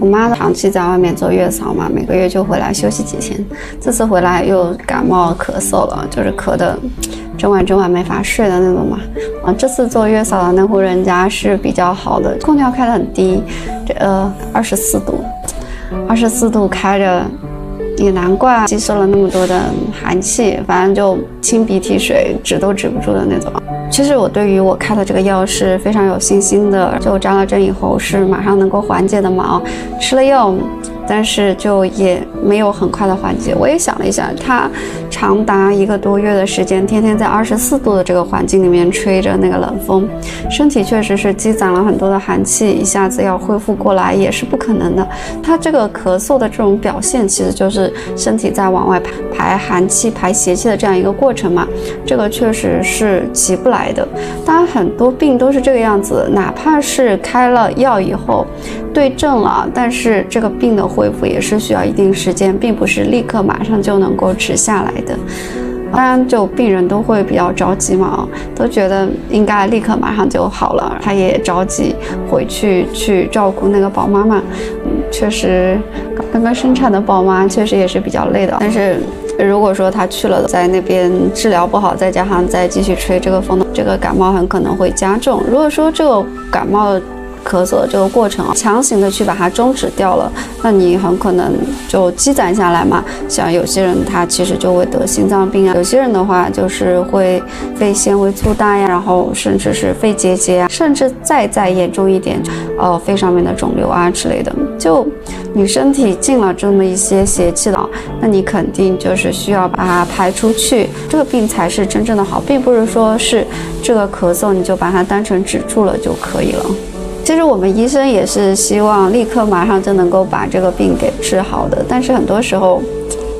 我妈长期在外面做月嫂嘛，每个月就回来休息几天。这次回来又感冒咳嗽了，就是咳的整晚没法睡的那种嘛。这次做月嫂的那户人家是比较好的，空调开得很低，24度，24度开着。也难怪吸收了那么多的寒气，反正就清鼻涕水，止都止不住的那种。其实我对于我开的这个药是非常有信心的，就扎了针以后是马上能够缓解的嘛。吃了药，但是就也没有很快的缓解。我也想了一下，它长达1个多月的时间，天天在24度的这个环境里面吹着那个冷风，身体确实是积攒了很多的寒气，一下子要恢复过来也是不可能的。它这个咳嗽的这种表现，其实就是身体在往外排寒气、排邪气的这样一个过程嘛，这个确实是急不来的。当然，很多病都是这个样子，哪怕是开了药以后对症了，但是这个病的恢复也是需要一定时间，并不是立刻马上就能够止下来的。当然，就病人都会比较着急嘛，都觉得应该立刻马上就好了，他也着急回去照顾那个宝妈嘛。确实，刚刚生产的宝妈确实也是比较累的。但是如果说他去了，在那边治疗不好，再加上再继续吹这个风，这个感冒很可能会加重。如果说这个感冒咳嗽的这个过程强行的去把它终止掉了，那你很可能就积攒下来嘛。像有些人他其实就会得心脏病啊，有些人的话就是会肺纤维粗大呀，然后甚至是肺结节啊，甚至再严重一点，肺上面的肿瘤啊之类的。就你身体进了这么一些邪气了，那你肯定就是需要把它排出去，这个病才是真正的好，并不是说是这个咳嗽你就把它单纯止住了就可以了。其实我们医生也是希望立刻马上就能够把这个病给治好的，但是很多时候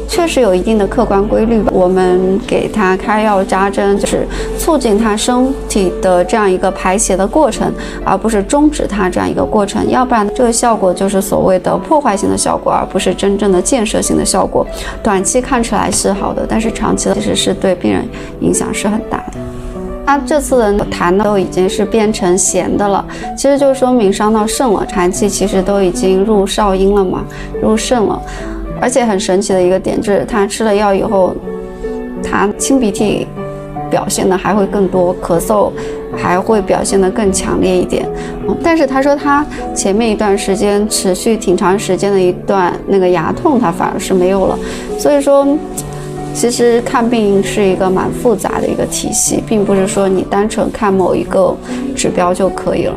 确实有一定的客观规律吧。我们给他开药扎针，就是促进他身体的这样一个排邪的过程，而不是终止他这样一个过程。要不然这个效果就是所谓的破坏性的效果，而不是真正的建设性的效果。短期看起来是好的，但是长期的其实是对病人影响是很大的。他这次的痰都已经是变成咸的了，其实就说明伤到肾了，寒气其实都已经入少阴了嘛，入肾了。而且很神奇的一个点就是他吃了药以后，他清鼻涕表现的还会更多，咳嗽还会表现得更强烈一点。但是他说他前面一段时间持续挺长时间的一段那个牙痛他反而是没有了。所以说其实看病是一个蛮复杂的一个体系，并不是说你单纯看某一个指标就可以了。